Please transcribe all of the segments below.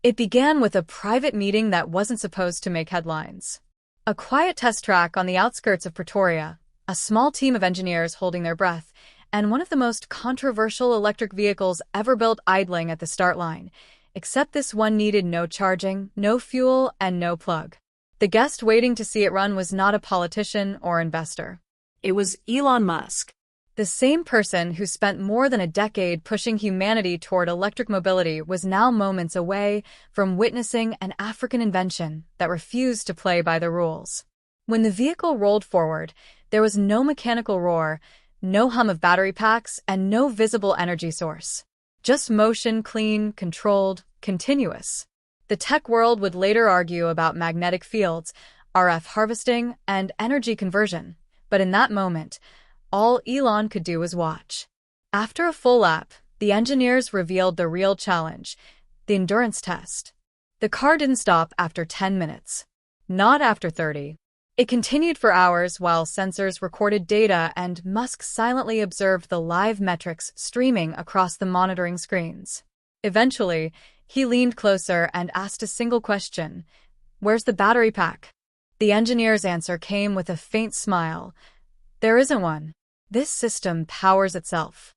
It began with a private meeting that wasn't supposed to make headlines. A quiet test track on the outskirts of Pretoria, a small team of engineers holding their breath, and one of the most controversial electric vehicles ever built idling at the start line. Except this one needed no charging, no fuel, and no plug. The guest waiting to see it run was not a politician or investor. It was Elon Musk. The same person who spent more than a decade pushing humanity toward electric mobility was now moments away from witnessing an African invention that refused to play by the rules. When the vehicle rolled forward, there was no mechanical roar, no hum of battery packs, and no visible energy source. Just motion, clean, controlled, continuous. The tech world would later argue about magnetic fields, RF harvesting, and energy conversion, but in that moment, all Elon could do was watch. After a full lap, the engineers revealed the real challenge, the endurance test. The car didn't stop after 10 minutes. Not after 30. It continued for hours while sensors recorded data and Musk silently observed the live metrics streaming across the monitoring screens. Eventually, he leaned closer and asked a single question. "Where's the battery pack?" The engineer's answer came with a faint smile. "There isn't one. This system powers itself."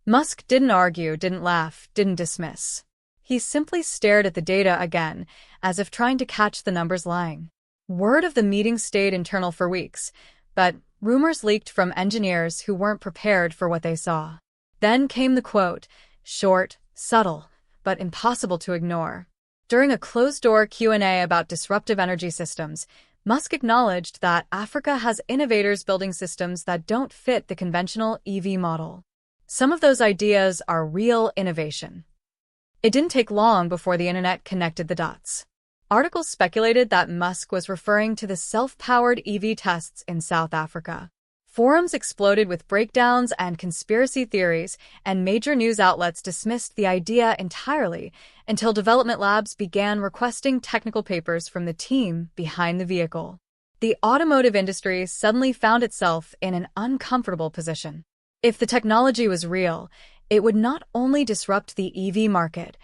Musk didn't argue, didn't laugh, didn't dismiss. He simply stared at the data again, as if trying to catch the numbers lying. Word of the meeting stayed internal for weeks, but rumors leaked from engineers who weren't prepared for what they saw. Then came the quote, short, subtle, but impossible to ignore. During a closed-door Q&A about disruptive energy systems, Musk acknowledged that Africa has innovators building systems that don't fit the conventional EV model. Some of those ideas are real innovation. It didn't take long before the internet connected the dots. Articles speculated that Musk was referring to the self-powered EV tests in South Africa. Forums exploded with breakdowns and conspiracy theories, and major news outlets dismissed the idea entirely until development labs began requesting technical papers from the team behind the vehicle. The automotive industry suddenly found itself in an uncomfortable position. If the technology was real, it would not only disrupt the EV market,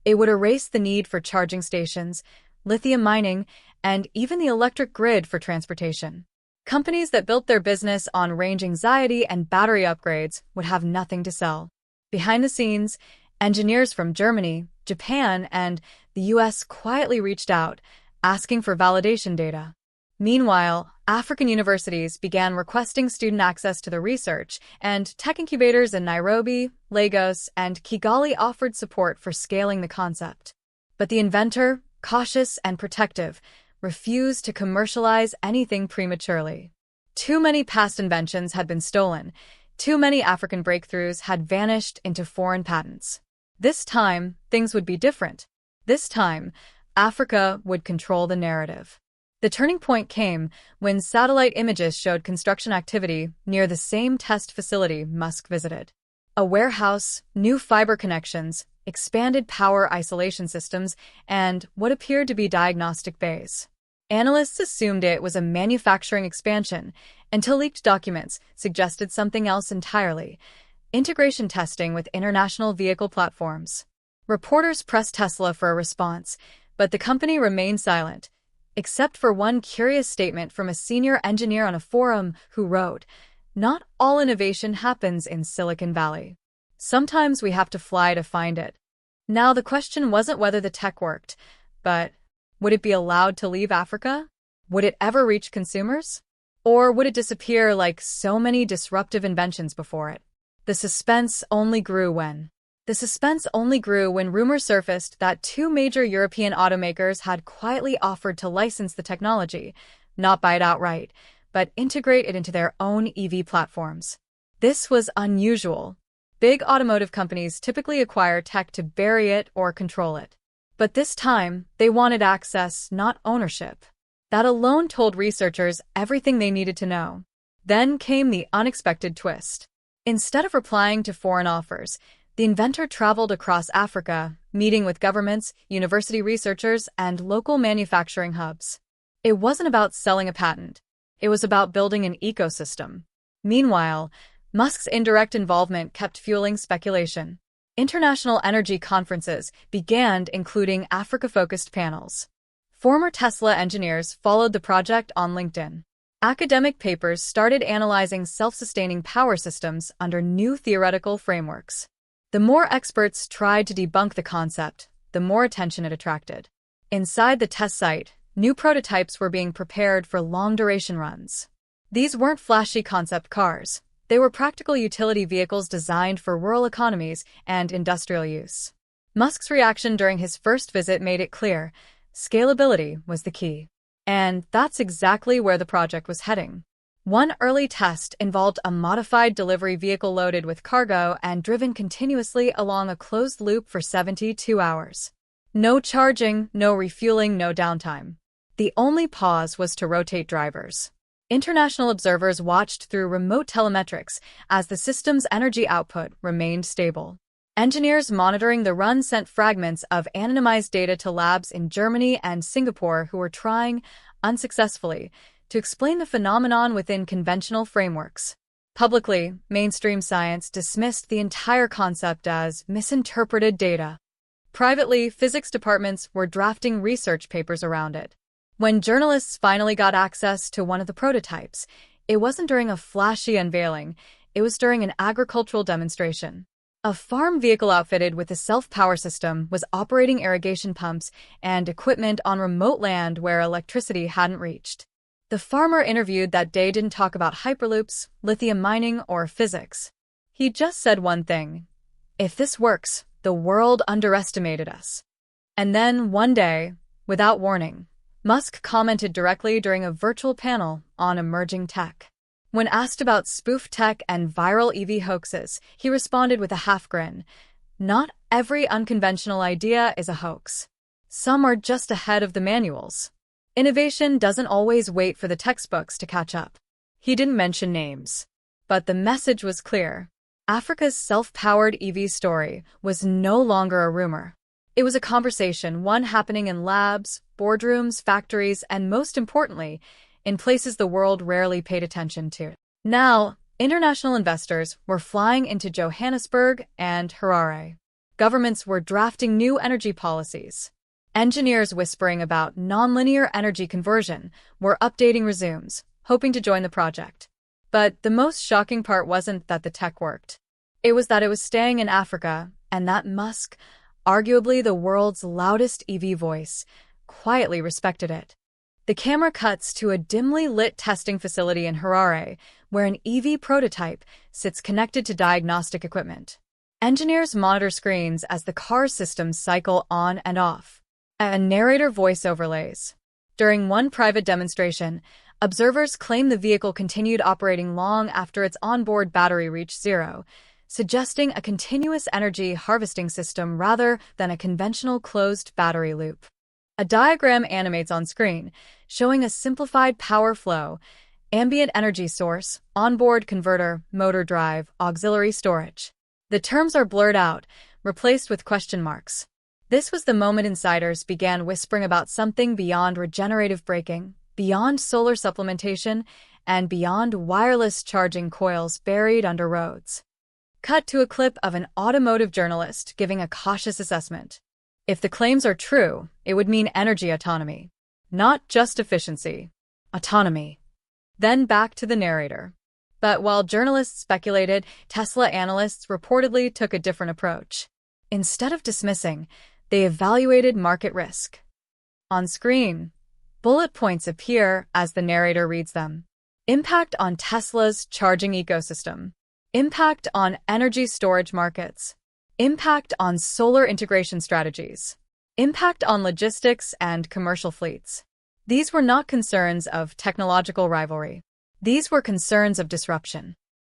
it would erase the need for charging stations, lithium mining, and even the electric grid for transportation. Companies that built their business on range anxiety and battery upgrades would have nothing to sell. Behind the scenes, engineers from Germany, Japan, and the US quietly reached out, asking for validation data. Meanwhile, African universities began requesting student access to the research, and tech incubators in Nairobi, Lagos, and Kigali offered support for scaling the concept. But the inventor, cautious and protective, refused to commercialize anything prematurely. Too many past inventions had been stolen. Too many African breakthroughs had vanished into foreign patents. This time, things would be different. This time, Africa would control the narrative. The turning point came when satellite images showed construction activity near the same test facility Musk visited. A warehouse, new fiber connections, expanded power isolation systems, and what appeared to be diagnostic bays. Analysts assumed it was a manufacturing expansion until leaked documents suggested something else entirely: integration testing with international vehicle platforms. Reporters pressed Tesla for a response, but the company remained silent, except for one curious statement from a senior engineer on a forum who wrote, "Not all innovation happens in Silicon Valley. Sometimes we have to fly to find it." Now, the question wasn't whether the tech worked, but would it be allowed to leave Africa? Would it ever reach consumers? Or would it disappear like so many disruptive inventions before it? The suspense only grew when rumors surfaced that two major European automakers had quietly offered to license the technology, not buy it outright, but integrate it into their own EV platforms. This was unusual. Big automotive companies typically acquire tech to bury it or control it. But this time, they wanted access, not ownership. That alone told researchers everything they needed to know. Then came the unexpected twist. Instead of replying to foreign offers, the inventor traveled across Africa, meeting with governments, university researchers, and local manufacturing hubs. It wasn't about selling a patent. It was about building an ecosystem. Meanwhile, Musk's indirect involvement kept fueling speculation. International energy conferences began, including Africa-focused panels. Former Tesla engineers followed the project on LinkedIn. Academic papers started analyzing self-sustaining power systems under new theoretical frameworks. The more experts tried to debunk the concept, the more attention it attracted. Inside the test site, new prototypes were being prepared for long-duration runs. These weren't flashy concept cars. They were practical utility vehicles designed for rural economies and industrial use. Musk's reaction during his first visit made it clear scalability was the key. And that's exactly where the project was heading. One early test involved a modified delivery vehicle loaded with cargo and driven continuously along a closed loop for 72 hours. No charging, no refueling, no downtime. The only pause was to rotate drivers. International observers watched through remote telemetrics as the system's energy output remained stable. Engineers monitoring the run sent fragments of anonymized data to labs in Germany and Singapore who were trying, unsuccessfully, to explain the phenomenon within conventional frameworks. Publicly, mainstream science dismissed the entire concept as misinterpreted data. Privately, physics departments were drafting research papers around it. When journalists finally got access to one of the prototypes, it wasn't during a flashy unveiling, it was during an agricultural demonstration. A farm vehicle outfitted with a self-power system was operating irrigation pumps and equipment on remote land where electricity hadn't reached. The farmer interviewed that day didn't talk about hyperloops, lithium mining, or physics. He just said one thing: if this works, the world underestimated us. And then, one day, without warning, Musk commented directly during a virtual panel on emerging tech. When asked about spoof tech and viral EV hoaxes, he responded with a half grin. Not every unconventional idea is a hoax. Some are just ahead of the manuals. Innovation doesn't always wait for the textbooks to catch up. He didn't mention names. But the message was clear. Africa's self-powered EV story was no longer a rumor. It was a conversation, one happening in labs, boardrooms, factories, and most importantly, in places the world rarely paid attention to. Now, international investors were flying into Johannesburg and Harare. Governments were drafting new energy policies. Engineers whispering about nonlinear energy conversion were updating resumes, hoping to join the project. But the most shocking part wasn't that the tech worked. It was that it was staying in Africa, and that Musk, arguably the world's loudest EV voice, quietly respected it. The camera cuts to a dimly lit testing facility in Harare, where an EV prototype sits connected to diagnostic equipment. Engineers monitor screens as the car's systems cycle on and off. A narrator voice overlays. During one private demonstration, observers claim the vehicle continued operating long after its onboard battery reached zero, suggesting a continuous energy harvesting system rather than a conventional closed battery loop. A diagram animates on screen, showing a simplified power flow: ambient energy source, onboard converter, motor drive, auxiliary storage. The terms are blurred out, replaced with question marks. This was the moment insiders began whispering about something beyond regenerative braking, beyond solar supplementation, and beyond wireless charging coils buried under roads. Cut to a clip of an automotive journalist giving a cautious assessment. If the claims are true, it would mean energy autonomy. Not just efficiency. Autonomy. Then back to the narrator. But while journalists speculated, Tesla analysts reportedly took a different approach. Instead of dismissing, they evaluated market risk. On screen, bullet points appear as the narrator reads them. Impact on Tesla's charging ecosystem. Impact on energy storage markets. Impact on solar integration strategies. Impact on logistics and commercial fleets. These were not concerns of technological rivalry. These were concerns of disruption.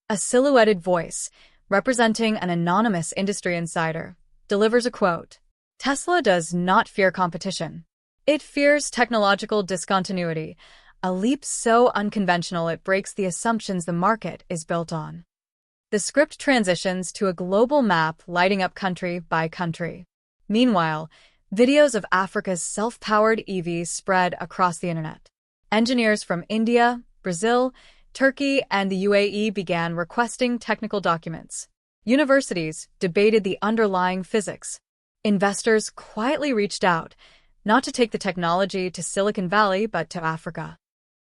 A silhouetted voice, representing an anonymous industry insider, delivers a quote. Tesla does not fear competition. It fears technological discontinuity, a leap so unconventional it breaks the assumptions the market is built on. The script transitions to a global map lighting up country by country. Meanwhile, videos of Africa's self-powered EVs spread across the internet. Engineers from India, Brazil, Turkey, and the UAE began requesting technical documents. Universities debated the underlying physics. Investors quietly reached out, not to take the technology to Silicon Valley but to Africa.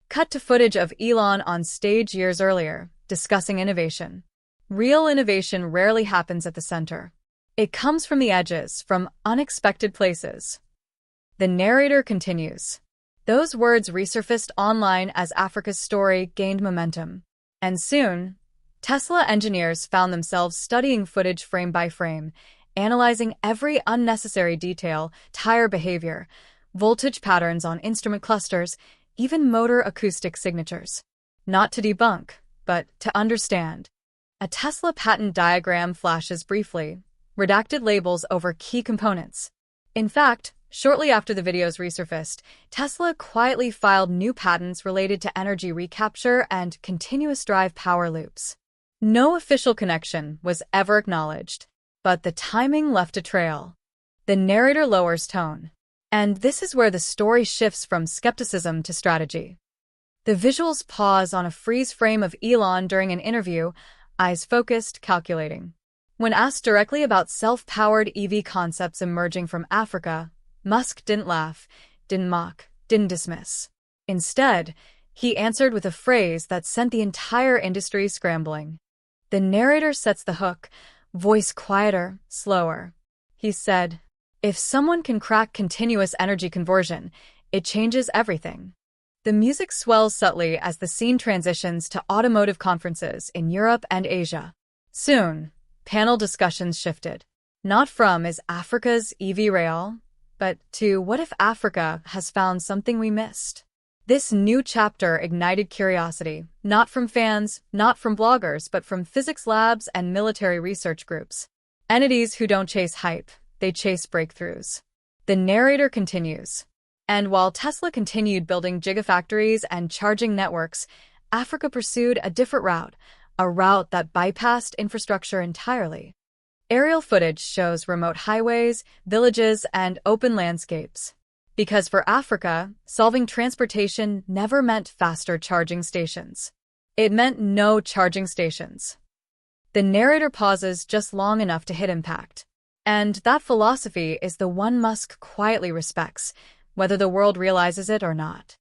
Cut to footage of Elon on stage years earlier, discussing innovation. Real innovation rarely happens at the center. It comes from the edges, from unexpected places. The narrator continues. Those words resurfaced online as Africa's story gained momentum. And soon, Tesla engineers found themselves studying footage frame by frame, analyzing every unnecessary detail, tire behavior, voltage patterns on instrument clusters, even motor acoustic signatures. Not to debunk, but to understand. A Tesla patent diagram flashes briefly, redacted labels over key components. In fact, shortly after the videos resurfaced, Tesla quietly filed new patents related to energy recapture and continuous drive power loops. No official connection was ever acknowledged, but the timing left a trail. The narrator lowers tone. And this is where the story shifts from skepticism to strategy. The visuals pause on a freeze frame of Elon during an interview, eyes focused, calculating. When asked directly about self-powered EV concepts emerging from Africa, Musk didn't laugh, didn't mock, didn't dismiss. Instead, he answered with a phrase that sent the entire industry scrambling. The narrator sets the hook, voice quieter, slower. He said, "If someone can crack continuous energy conversion, it changes everything." The music swells subtly as the scene transitions to automotive conferences in Europe and Asia. Soon, panel discussions shifted. Not from "Is Africa's EV real?" but to "What if Africa has found something we missed?" This new chapter ignited curiosity, not from fans, not from bloggers, but from physics labs and military research groups. Entities who don't chase hype, they chase breakthroughs. The narrator continues. And while Tesla continued building gigafactories and charging networks, Africa pursued a different route, a route that bypassed infrastructure entirely. Aerial footage shows remote highways, villages, and open landscapes. Because for Africa, solving transportation never meant faster charging stations. It meant no charging stations. The narrator pauses just long enough to hit impact. And that philosophy is the one Musk quietly respects, whether the world realizes it or not.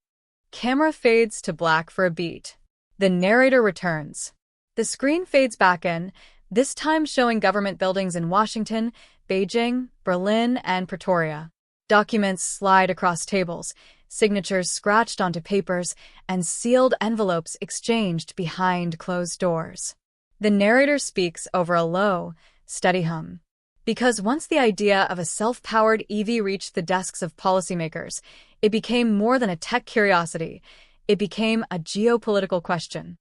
Camera fades to black for a beat. The narrator returns. The screen fades back in, this time showing government buildings in Washington, Beijing, Berlin, and Pretoria. Documents slide across tables, signatures scratched onto papers, and sealed envelopes exchanged behind closed doors. The narrator speaks over a low, steady hum. Because once the idea of a self-powered EV reached the desks of policymakers, it became more than a tech curiosity. It became a geopolitical question.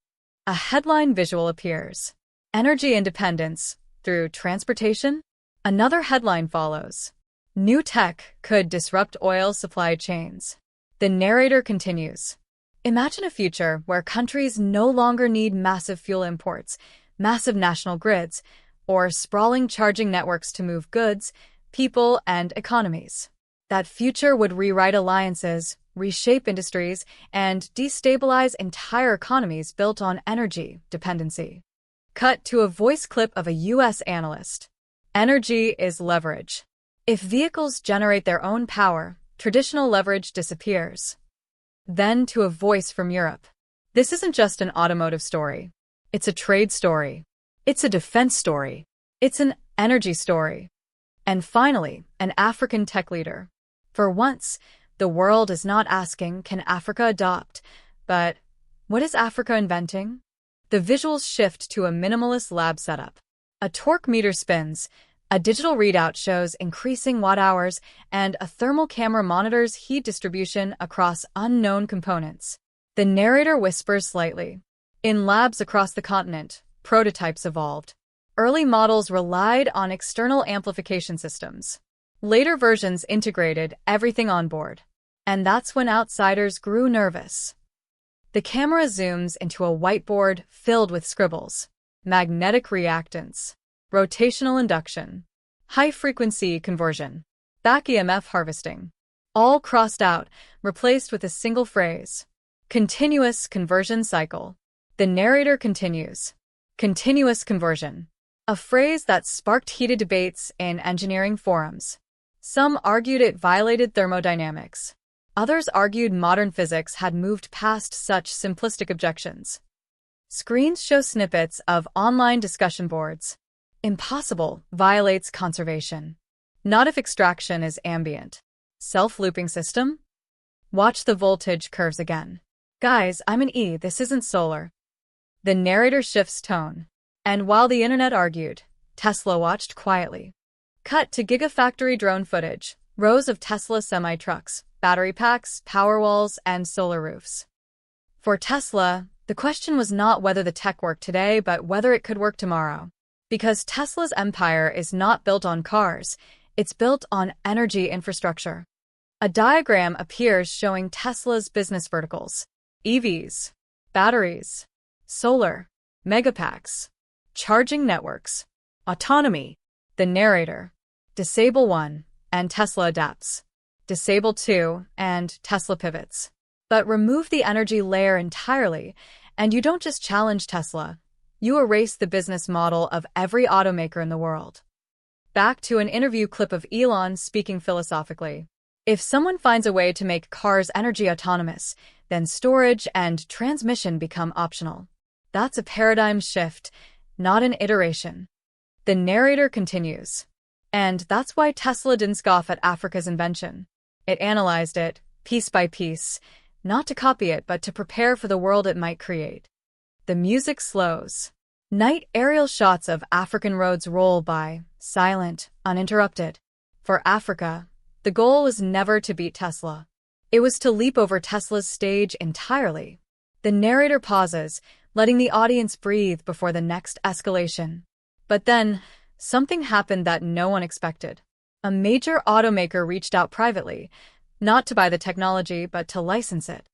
A headline visual appears. Energy independence through transportation? Another headline follows. New tech could disrupt oil supply chains. The narrator continues. Imagine a future where countries no longer need massive fuel imports, massive national grids, or sprawling charging networks to move goods, people, and economies. That future would rewrite alliances, reshape industries, and destabilize entire economies built on energy dependency. Cut to a voice clip of a U.S. analyst. Energy is leverage. If vehicles generate their own power, traditional leverage disappears. Then to a voice from Europe. This isn't just an automotive story. It's a trade story. It's a defense story. It's an energy story. And finally, an African tech leader. For once, the world is not asking, can Africa adopt? But what is Africa inventing? The visuals shift to a minimalist lab setup. A torque meter spins, a digital readout shows increasing watt hours, and a thermal camera monitors heat distribution across unknown components. The narrator whispers slightly. In labs across the continent, prototypes evolved. Early models relied on external amplification systems. Later versions integrated everything on board. And that's when outsiders grew nervous. The camera zooms into a whiteboard filled with scribbles. Magnetic reactance. Rotational induction. High-frequency conversion. Back EMF harvesting. All crossed out, replaced with a single phrase. Continuous conversion cycle. The narrator continues. Continuous conversion. a phrase that sparked heated debates in engineering forums. Some argued it violated thermodynamics. Others argued modern physics had moved past such simplistic objections. Screens show snippets of online discussion boards. Impossible violates conservation. Not if extraction is ambient. Self-looping system? Watch the voltage curves again. Guys, I'm an E, this isn't solar. The narrator shifts tone. And while the internet argued, Tesla watched quietly. Cut to Gigafactory drone footage. Rows of Tesla semi-trucks, battery packs, power walls, and solar roofs. For Tesla, the question was not whether the tech worked today, but whether it could work tomorrow. Because Tesla's empire is not built on cars, it's built on energy infrastructure. A diagram appears showing Tesla's business verticals: EVs, batteries, solar, megapacks, charging networks, autonomy. The narrator: disable 1, and Tesla adapts. Disable 2, and Tesla pivots. But remove the energy layer entirely, and you don't just challenge Tesla, you erase the business model of every automaker in the world. Back to an interview clip of Elon speaking philosophically. If someone finds a way to make cars energy autonomous, then storage and transmission become optional. That's a paradigm shift, not an iteration. The narrator continues. And that's why Tesla didn't scoff at Africa's invention. It analyzed it, piece by piece, not to copy it but to prepare for the world it might create. The music slows. Night aerial shots of African roads roll by, silent, uninterrupted. For Africa, the goal was never to beat Tesla. It was to leap over Tesla's stage entirely. The narrator pauses, letting the audience breathe before the next escalation. But then, something happened that no one expected. A major automaker reached out privately, not to buy the technology but to license it.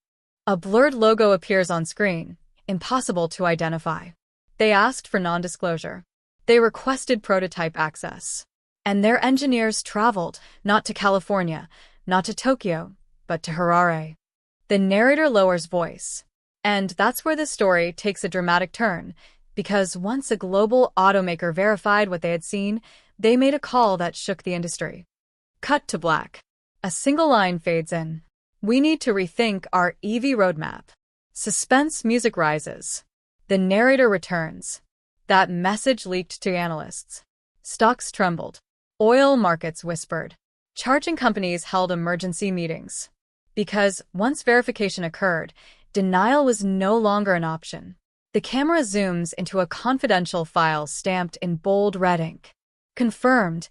A blurred logo appears on screen, impossible to identify. They asked for non-disclosure. They requested prototype access. And their engineers traveled, not to California, not to Tokyo, but to Harare. The narrator lowers voice. And that's where the story takes a dramatic turn, because once a global automaker verified what they had seen, they made a call that shook the industry. Cut to black. A single line fades in. We need to rethink our EV roadmap. Suspense music rises. The narrator returns. That message leaked to analysts. Stocks trembled. Oil markets whispered. Charging companies held emergency meetings. Because once verification occurred, denial was no longer an option. The camera zooms into a confidential file stamped in bold red ink. Confirmed.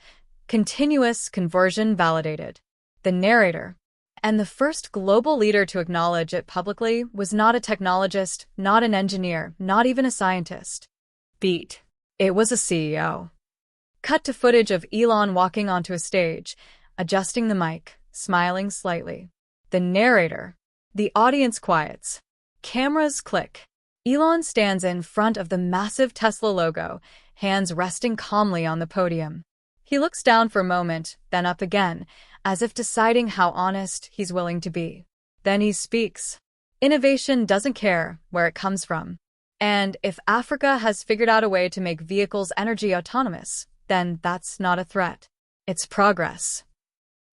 Continuous conversion validated. The narrator, and the first global leader to acknowledge it publicly, was not a technologist, not an engineer, not even a scientist. Beat. It was a CEO. Cut to footage of Elon walking onto a stage, adjusting the mic, smiling slightly. The narrator. The audience quiets. Cameras click. Elon stands in front of the massive Tesla logo, hands resting calmly on the podium. He looks down for a moment, then up again, as if deciding how honest he's willing to be. Then he speaks. Innovation doesn't care where it comes from. And if Africa has figured out a way to make vehicles energy autonomous, then that's not a threat. It's progress.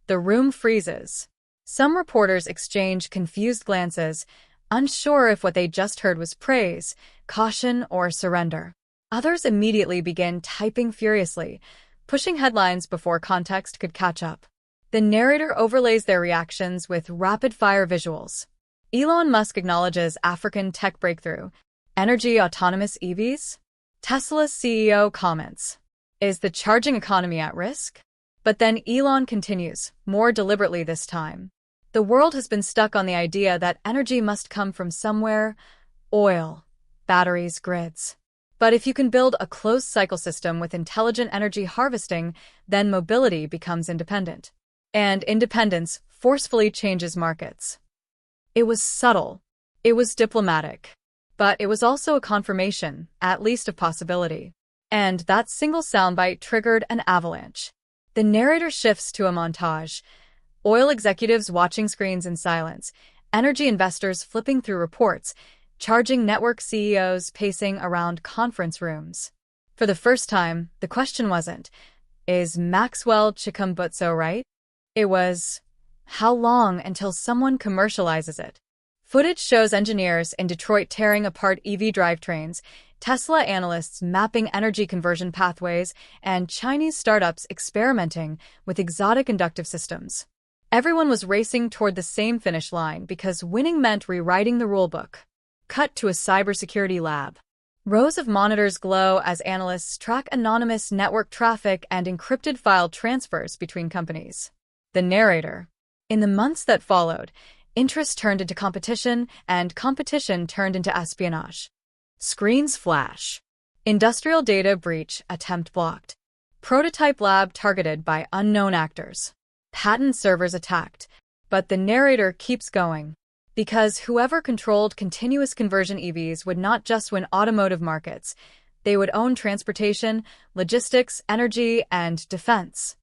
The room freezes. Some reporters exchange confused glances, unsure if what they just heard was praise, caution, or surrender. Others immediately begin typing furiously, pushing headlines before context could catch up. The narrator overlays their reactions with rapid-fire visuals. Elon Musk acknowledges African tech breakthrough. Energy autonomous EVs? Tesla's CEO comments. Is the charging economy at risk? But then Elon continues, more deliberately this time. The world has been stuck on the idea that energy must come from somewhere: oil, batteries, grids. But if you can build a closed-cycle system with intelligent energy harvesting, then mobility becomes independent. And independence forcefully changes markets. It was subtle. It was diplomatic. But it was also a confirmation, at least of possibility. And that single soundbite triggered an avalanche. The narrator shifts to a montage. Oil executives watching screens in silence, energy investors flipping through reports, charging network CEOs pacing around conference rooms. For the first time, the question wasn't, is Maxwell Chikumbutso right? It was, how long until someone commercializes it? Footage shows engineers in Detroit tearing apart EV drivetrains, Tesla analysts mapping energy conversion pathways, and Chinese startups experimenting with exotic inductive systems. Everyone was racing toward the same finish line because winning meant rewriting the rulebook. Cut to a cybersecurity lab. Rows of monitors glow as analysts track anonymous network traffic and encrypted file transfers between companies. The narrator. In the months that followed, interest turned into competition, and competition turned into espionage. Screens flash. Industrial data breach attempt blocked. Prototype lab targeted by unknown actors. Patent servers attacked. But the narrator keeps going. Because whoever controlled continuous conversion EVs would not just win automotive markets, they would own transportation, logistics, energy, and defense.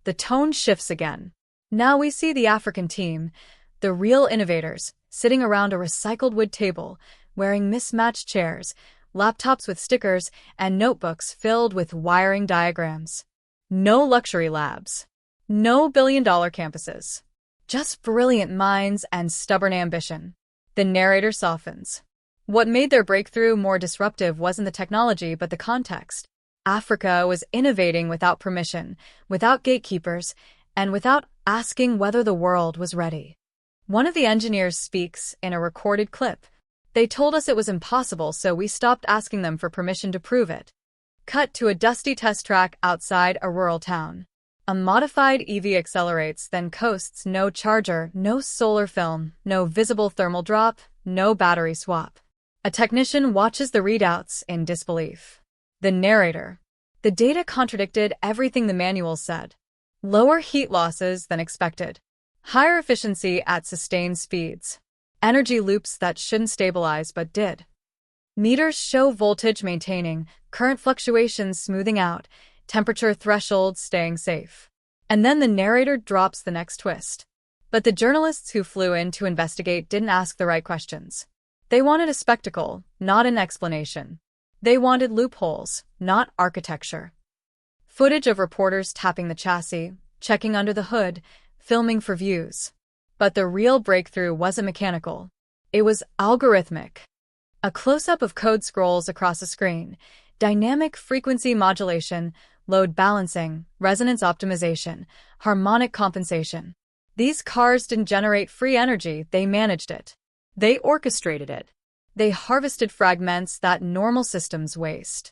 The tone shifts again. Now we see the African team, the real innovators, sitting around a recycled wood table, wearing mismatched chairs, laptops with stickers, and notebooks filled with wiring diagrams. No luxury labs. No billion-dollar campuses. Just brilliant minds and stubborn ambition. The narrator softens. What made their breakthrough more disruptive wasn't the technology but the context. Africa was innovating without permission, without gatekeepers, and without asking whether the world was ready. One of the engineers speaks in a recorded clip. They told us it was impossible, so we stopped asking them for permission to prove it. Cut to a dusty test track outside a rural town. A modified EV accelerates, then coasts, no charger, no solar film, no visible thermal drop, no battery swap. A technician watches the readouts in disbelief. The narrator. The data contradicted everything the manual said. Lower heat losses than expected. Higher efficiency at sustained speeds. Energy loops that shouldn't stabilize but did. Meters show voltage maintaining, current fluctuations smoothing out, temperature thresholds staying safe. And then the narrator drops the next twist. But the journalists who flew in to investigate didn't ask the right questions. They wanted a spectacle, not an explanation. They wanted loopholes, not architecture. Footage of reporters tapping the chassis, checking under the hood, filming for views. But the real breakthrough wasn't mechanical. It was algorithmic. A close-up of code scrolls across a screen, dynamic frequency modulation, load balancing, resonance optimization, harmonic compensation. These cars didn't generate free energy, they managed it. They orchestrated it. They harvested fragments that normal systems waste.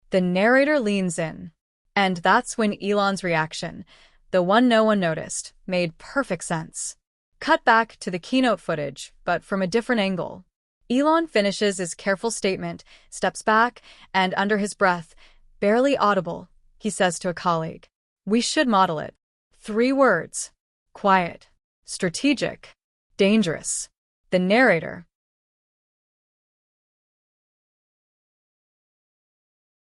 The narrator leans in. And that's when Elon's reaction, the one no one noticed, made perfect sense. Cut back to the keynote footage, but from a different angle. Elon finishes his careful statement, steps back, and under his breath, barely audible, he says to a colleague, "We should model it." 3 words. Quiet. Strategic. Dangerous. The narrator.